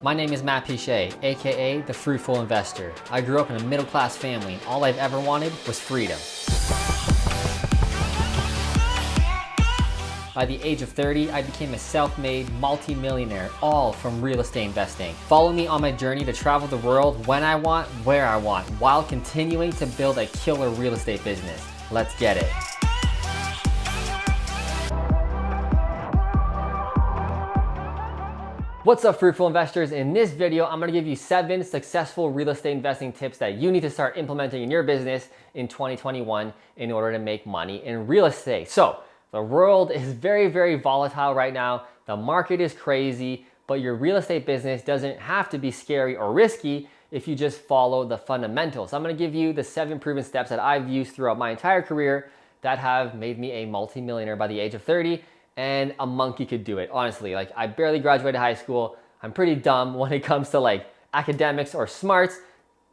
My name is Piche, aka the Fruitful Investor. I grew up in a middle-class family and all I've ever wanted was freedom. By the age of 30, I became a self-made multi-millionaire, all from real estate investing. Follow me on my journey to travel the world when I want, where I want, while continuing to build a killer real estate business. Let's get it. What's up, Fruitful Investors? In this video, I'm gonna give you 7 successful real estate investing tips that you need to start implementing in your business in 2021 in order to make money in real estate. So, the world is very, very volatile right now. The market is crazy, but your real estate business doesn't have to be scary or risky if you just follow the fundamentals. I'm gonna give you the 7 proven steps that I've used throughout my entire career that have made me a multi-millionaire by the age of 30. And a monkey could do it, honestly. Like, I barely graduated high school. I'm pretty dumb when it comes to like academics or smarts.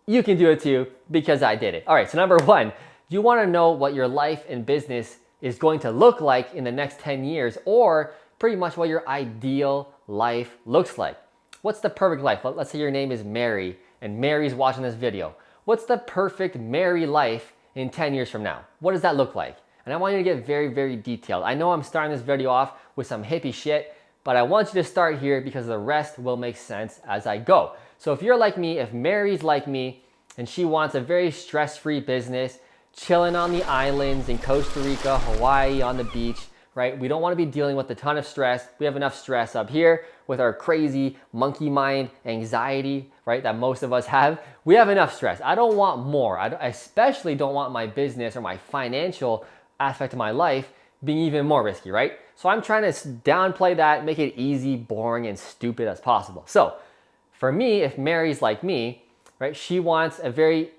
You can do it too because I did it. All right, so number 1, you wanna know what your life and business is going to look like in the next 10 years, or pretty much what your ideal life looks like. What's the perfect life? Let's say your name is Mary and Mary's watching this video. What's the perfect Mary life in 10 years from now? What does that look like? And I want you to get very, very detailed. I know I'm starting this video off with some hippie shit, but I want you to start here because the rest will make sense as I go. So if you're like me, if Mary's like me, and she wants a very stress-free business, chilling on the islands in Costa Rica, Hawaii, on the beach, right? We don't want to be dealing with a ton of stress. We have enough stress up here with our crazy monkey mind anxiety, right? That most of us have. We have enough stress. I don't want more. I especially don't want my business or my financial aspect of my life being even more risky, right? So I'm trying to downplay that, make it easy, boring, and stupid as possible. So for me, if Mary's like me, right, she wants a very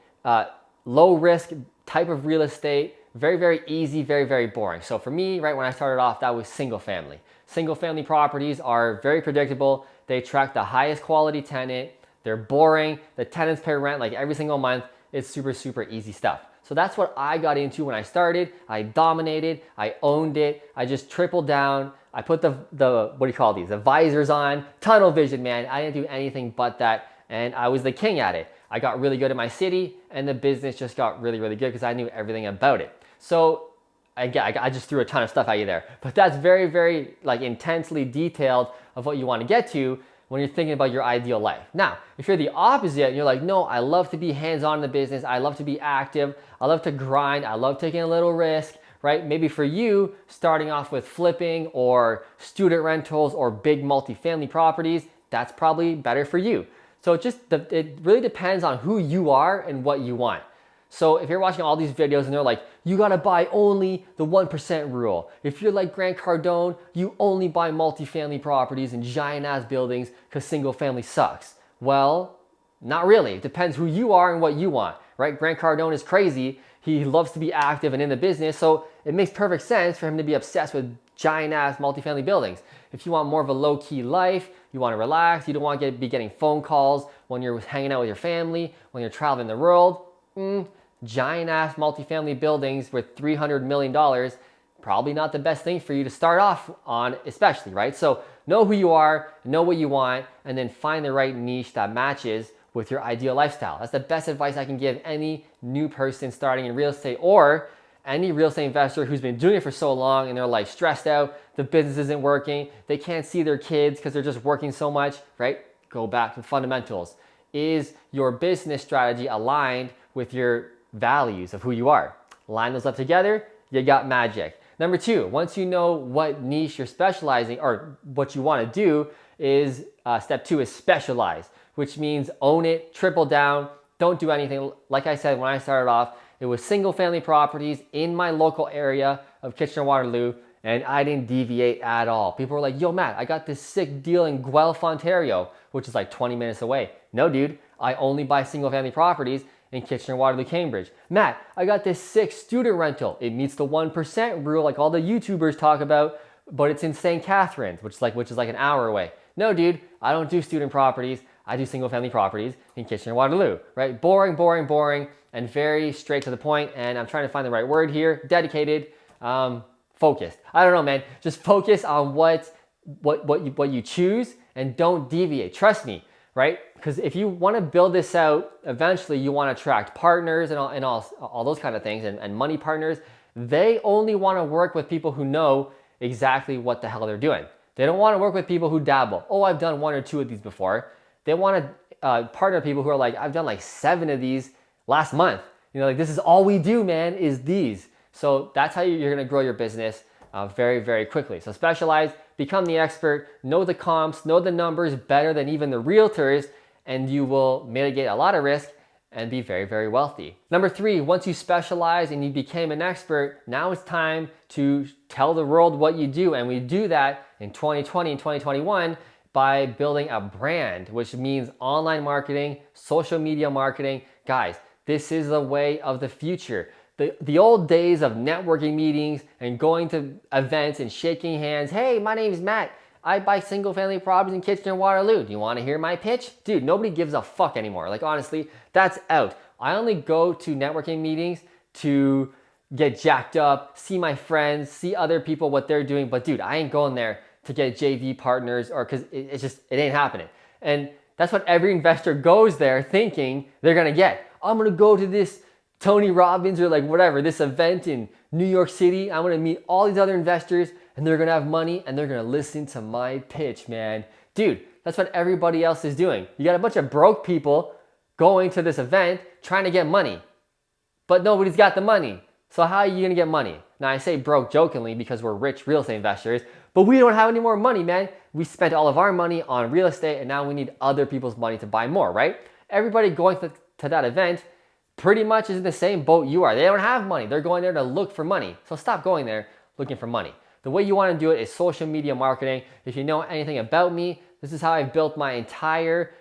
low risk type of real estate, very, very easy, very, very boring. So for me, right, when I started off, that was single family. Single family properties are very predictable. They attract the highest quality tenant. They're boring. The tenants pay rent like every single month. It's super, super easy stuff. So that's what I got into when I started. I dominated, I owned it. I just tripled down. I put the what do you call these? The visors on, tunnel vision, man. I didn't do anything but that. And I was the king at it. I got really good at my city and the business just got really, really good because I knew everything about it. So I just threw a ton of stuff at you there. But that's very, very like intensely detailed of what you want to get to when you're thinking about your ideal life. Now, if you're the opposite and you're like, no, I love to be hands-on in the business. I love to be active. I love to grind. I love taking a little risk, right? Maybe for you, starting off with flipping or student rentals or big multifamily properties, that's probably better for you. So it really depends on who you are and what you want. So if you're watching all these videos and they're like, you gotta buy only the 1% rule. If you're like Grant Cardone, you only buy multifamily properties and giant ass buildings because single family sucks. Well, not really. It depends who you are and what you want, right? Grant Cardone is crazy. He loves to be active and in the business. So it makes perfect sense for him to be obsessed with giant ass multifamily buildings. If you want more of a low key life, you want to relax, you don't want to be getting phone calls when you're hanging out with your family, when you're traveling the world, giant ass multifamily buildings worth $300 million, probably not the best thing for you to start off on, especially, right? So know who you are, know what you want, and then find the right niche that matches with your ideal lifestyle. That's the best advice I can give any new person starting in real estate or any real estate investor who's been doing it for so long and they're like stressed out, the business isn't working, they can't see their kids because they're just working so much, right? Go back to the fundamentals. Is your business strategy aligned with your values of who you are? Line those up together, you got magic. Number 2, once you know what niche you're specializing or what you want to do is step 2 is specialize, which means own it, triple down, don't do anything. Like I said, when I started off, it was single family properties in my local area of Kitchener-Waterloo, and I didn't deviate at all. People were like, yo, Matt, I got this sick deal in Guelph, Ontario, which is like 20 minutes away. No, dude, I only buy single family properties in Kitchener-Waterloo, Cambridge. Matt, I got this sick student rental. It meets the 1% rule like all the YouTubers talk about, but it's in St. Catharines, which is like an hour away. No, dude, I don't do student properties. I do single family properties in Kitchener-Waterloo, right? Boring, boring, boring, and very straight to the point. And I'm trying to find the right word here. Dedicated, focused. I don't know, man. Just focus on what you choose and don't deviate. Trust me, right? Because if you want to build this out, eventually you want to attract partners and all those kind of things and money partners. They only want to work with people who know exactly what the hell they're doing. They don't want to work with people who dabble. Oh, I've done 1 or 2 of these before. They want to partner with people who are like, I've done like 7 of these last month. You know, like this is all we do, man, is these. So that's how you're going to grow your business very, very quickly. So specialize, become the expert, know the comps, know the numbers better than even the realtors, and you will mitigate a lot of risk and be very, very wealthy. Number 3, once you specialize and you became an expert, now it's time to tell the world what you do. And we do that in 2020 and 2021 by building a brand, which means online marketing, social media marketing. Guys, this is the way of the future. The old days of networking meetings and going to events and shaking hands. Hey, my name is Matt. I buy single family properties in Kitchener-Waterloo. Do you want to hear my pitch? Dude, nobody gives a fuck anymore. Like honestly, that's out. I only go to networking meetings to get jacked up, see my friends, see other people, what they're doing. But dude, I ain't going there to get JV partners or because it ain't happening. And that's what every investor goes there thinking they're going to get. I'm going to go to this Tony Robbins or like whatever, this event in New York City. I'm going to meet all these other investors and they're going to have money and they're going to listen to my pitch, man. Dude, that's what everybody else is doing. You got a bunch of broke people going to this event trying to get money, but nobody's got the money. So how are you going to get money? Now I say broke jokingly because we're rich real estate investors, but we don't have any more money, man. We spent all of our money on real estate and now we need other people's money to buy more, right? Everybody going to that event pretty much is in the same boat you are. They don't have money. They're going there to look for money. So stop going there looking for money. The way you want to do it is social media marketing. If you know anything about me, this is how I built my entire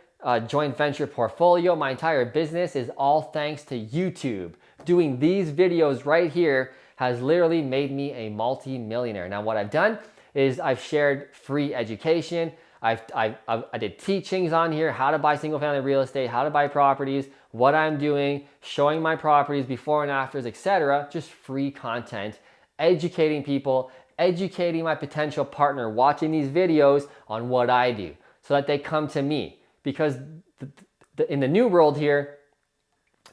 joint venture portfolio. My entire business is all thanks to YouTube. Doing these videos right here has literally made me a multi-millionaire. Now what I've done is I've shared free education. I did teachings on here, how to buy single family real estate, how to buy properties, what I'm doing, showing my properties before and afters, etc. Just free content, educating people, educating my potential partner watching these videos on what I do so that they come to me. Because in the new world here,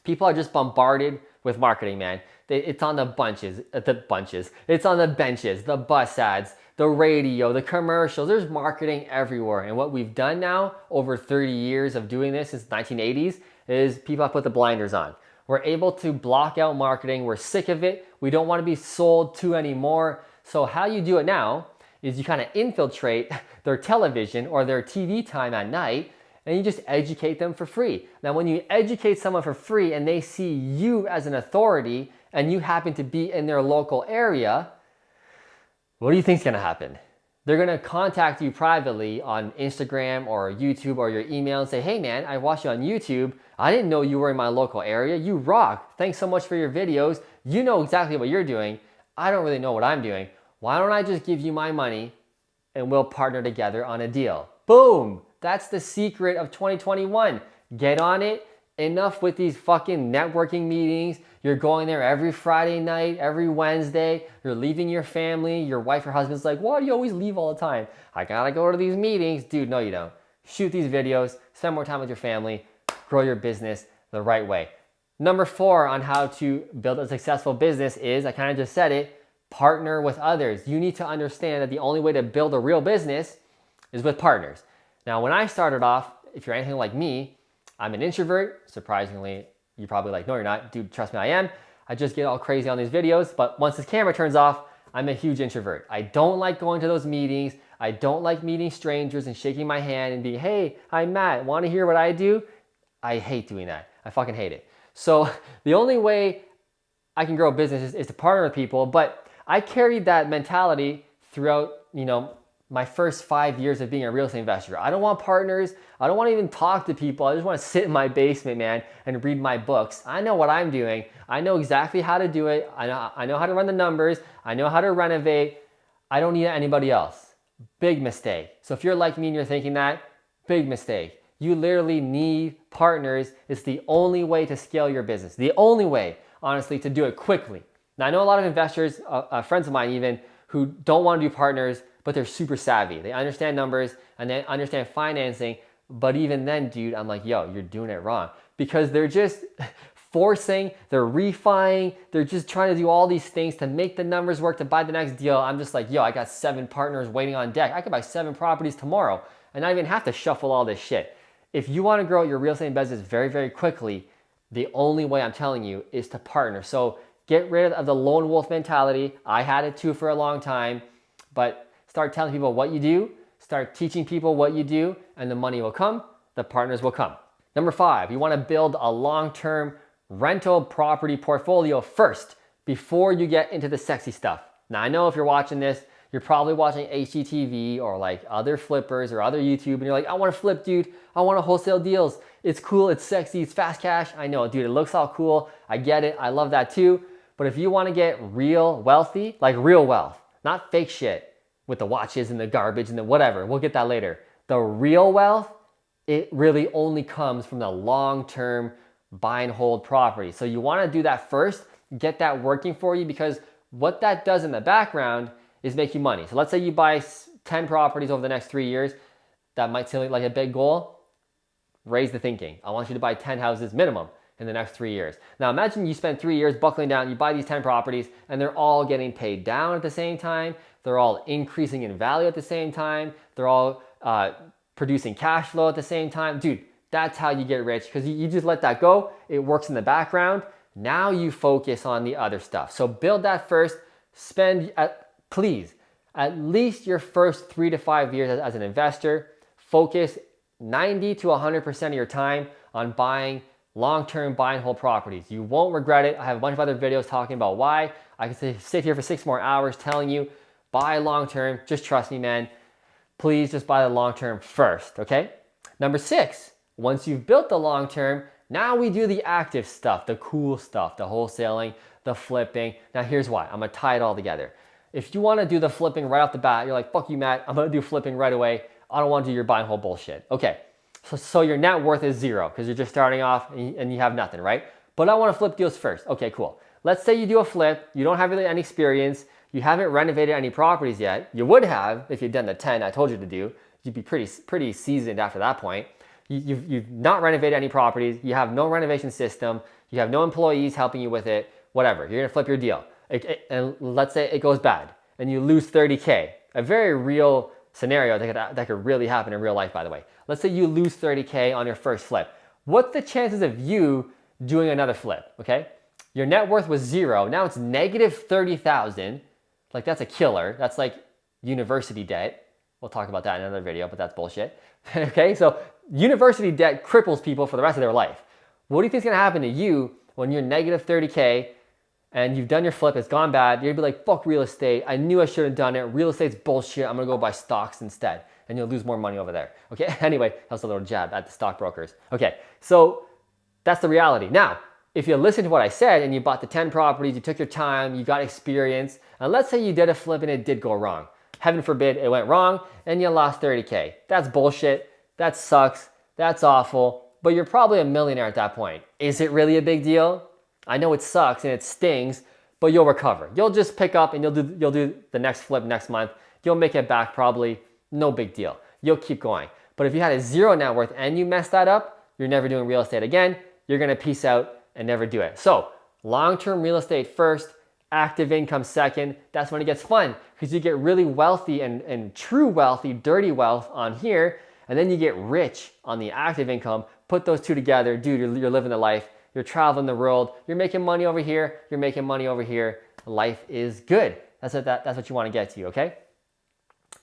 people are just bombarded with marketing, man. It's on the bunches. It's on the benches, the bus ads, the radio, the commercials. There's marketing everywhere. And what we've done now over 30 years of doing this since the 1980s is people have put the blinders on. We're able to block out marketing. We're sick of it. We don't want to be sold to anymore. So how you do it now is you kind of infiltrate their television or their TV time at night and you just educate them for free. Now, when you educate someone for free and they see you as an authority and you happen to be in their local area, what do you think is going to happen? They're going to contact you privately on Instagram or YouTube or your email and say, hey man, I watched you on YouTube. I didn't know you were in my local area. You rock. Thanks so much for your videos. You know exactly what you're doing. I don't really know what I'm doing. Why don't I just give you my money and we'll partner together on a deal? Boom. That's the secret of 2021. Get on it. Enough with these fucking networking meetings. You're going there every Friday night, every Wednesday. You're leaving your family. Your wife or husband's like, why do you always leave all the time? I gotta go to these meetings. Dude, no you don't. Shoot these videos. Spend more time with your family. Grow your business the right way. Number 4 on how to build a successful business is, I kind of just said it, partner with others. You need to understand that the only way to build a real business is with partners. Now, when I started off, if you're anything like me, I'm an introvert. Surprisingly, you're probably like, no, you're not. Dude, trust me, I am. I just get all crazy on these videos. But once this camera turns off, I'm a huge introvert. I don't like going to those meetings. I don't like meeting strangers and shaking my hand and being, hey, I'm Matt. Want to hear what I do? I hate doing that. I fucking hate it. So the only way I can grow a business is to partner with people. But I carried that mentality throughout, my first 5 years of being a real estate investor. I don't want partners. I don't want to even talk to people. I just want to sit in my basement, man, and read my books. I know what I'm doing. I know exactly how to do it. I know how to run the numbers. I know how to renovate. I don't need anybody else. Big mistake. So if you're like me and you're thinking that, big mistake. You literally need partners. It's the only way to scale your business. The only way, honestly, to do it quickly. Now, I know a lot of investors, friends of mine even, who don't want to do partners, but they're super savvy. They understand numbers and they understand financing. But even then, dude, I'm like, yo, you're doing it wrong. Because they're just forcing, they're refining, they're just trying to do all these things to make the numbers work to buy the next deal. I'm just like, yo, I got 7 partners waiting on deck. I could buy 7 properties tomorrow and not even have to shuffle all this shit. If you want to grow your real estate business very, very quickly, the only way I'm telling you is to partner. So get rid of the lone wolf mentality. I had it too for a long time, but start telling people what you do, start teaching people what you do, and the money will come, the partners will come. Number 5, you want to build a long-term rental property portfolio first before you get into the sexy stuff. Now, I know if you're watching this, you're probably watching HGTV or like other flippers or other YouTube, and you're like, I want to flip, dude. I want to wholesale deals. It's cool, it's sexy, it's fast cash. I know, dude, it looks all cool. I get it. I love that too. But if you want to get real wealthy, like real wealth, not fake shit with the watches and the garbage and the whatever, we'll get that later. The real wealth, it really only comes from the long-term buy and hold property. So you want to do that first, get that working for you, because what that does in the background is make you money. So let's say you buy 10 properties over the next 3 years. That might seem like a big goal. Raise the thinking. I want you to buy 10 houses minimum in the next 3 years. Now imagine you spend 3 years buckling down, you buy these 10 properties, and they're all getting paid down at the same time. They're all increasing in value at the same time. They're all producing cash flow at the same time. Dude, that's how you get rich, because you just let that go. It works in the background. Now you focus on the other stuff. So build that first. Please, at least your first 3 to 5 years as an investor, focus 90 to 100% of your time on buying long-term buy and hold properties. You won't regret it. I have a bunch of other videos talking about why. I can sit here for 6 more hours telling you, buy long-term. Just trust me, man. Please just buy the long-term first, okay? Number 6, once you've built the long-term, now we do the active stuff, the cool stuff, the wholesaling, the flipping. Now here's why. I'm gonna tie it all together. If you wanna do the flipping right off the bat, you're like, fuck you, Matt. I'm gonna do flipping right away. I don't wanna do your buy and hold bullshit. Okay, so your net worth is 0 because you're just starting off and you have nothing, right? But I wanna flip deals first. Okay, cool. Let's say you do a flip. You don't have really any experience. You haven't renovated any properties yet. You would have if you'd done the 10 I told you to do. You'd be pretty seasoned after that point. You've not renovated any properties. You have no renovation system. You have no employees helping you with it, whatever. You're gonna flip your deal. And let's say it goes bad and you lose 30K. A very real scenario that could really happen in real life, by the way. Let's say you lose 30K on your first flip. What's the chances of you doing another flip, okay? Your net worth was 0. Now it's negative 30,000. Like, that's a killer. That's like university debt. We'll talk about that in another video, but that's bullshit. Okay, so university debt cripples people for the rest of their life. What do you think is gonna happen to you when you're negative 30K and you've done your flip, it's gone bad? You're gonna be like, fuck real estate. I knew I should have done it. Real estate's bullshit. I'm gonna go buy stocks instead. And you'll lose more money over there. Okay, anyway, that was a little jab at the stockbrokers. Okay, so that's the reality. Now, if you listen to what I said and you bought the 10 properties, you took your time, you got experience, and let's say you did a flip and it did go wrong. Heaven forbid it went wrong and you lost 30K. That's bullshit. That sucks. That's awful. But you're probably a millionaire at that point. Is it really a big deal? I know it sucks and it stings, but you'll recover. You'll just pick up and you'll do the next flip next month. You'll make it back probably. No big deal. You'll keep going. But if you had a 0 net worth and you messed that up, you're never doing real estate again. You're gonna peace out and never do it. So long-term real estate first, active income second. That's when it gets fun because you get really wealthy and true wealthy, dirty wealth on here, and then you get rich on the active income. Put those two together, dude, you're living the life. You're traveling the world. You're making money over here. You're making money over here. Life is good. That's what you want to get to, okay?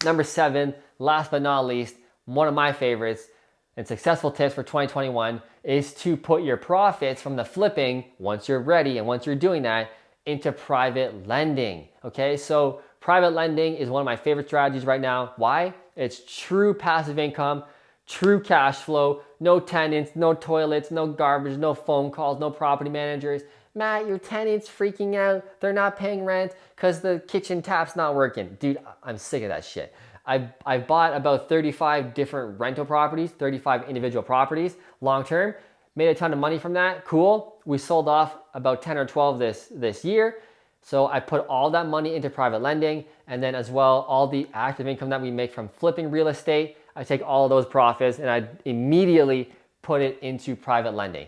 Number 7, last but not least, one of my favorites and successful tips for 2021 is to put your profits from the flipping, once you're ready and once you're doing that, into private lending, okay? So private lending is one of my favorite strategies right now. Why? It's true passive income, true cash flow, no tenants, no toilets, no garbage, no phone calls, no property managers. Matt, your tenant's freaking out. They're not paying rent because the kitchen tap's not working. Dude, I'm sick of that shit. I bought about 35 different rental properties, 35 individual properties, long-term. Made a ton of money from that, cool. We sold off about 10 or 12 this year. So I put all that money into private lending, and then as well, all the active income that we make from flipping real estate, I take all of those profits and I immediately put it into private lending.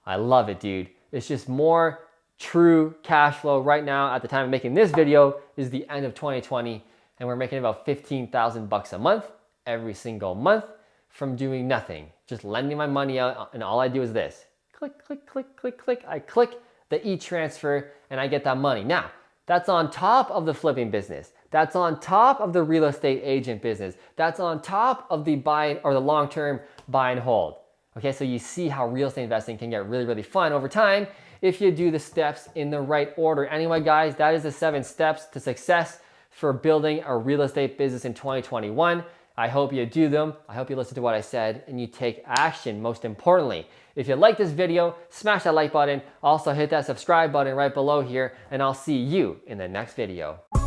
I love it, dude. It's just more true cash flow. Right now, at the time of making this video, is the end of 2020, and we're making about 15,000 bucks a month every single month from doing nothing, just lending my money out. And all I do is this: click, click, click, click, click. I click the e-transfer and I get that money. Now, that's on top of the flipping business. That's on top of the real estate agent business. That's on top of the buy or the long-term buy and hold. Okay, so you see how real estate investing can get really, really fun over time if you do the steps in the right order. Anyway, guys, that is the 7 steps to success for building a real estate business in 2021. I hope you do them. I hope you listen to what I said and you take action, most importantly. If you like this video, smash that like button. Also hit that subscribe button right below here, and I'll see you in the next video.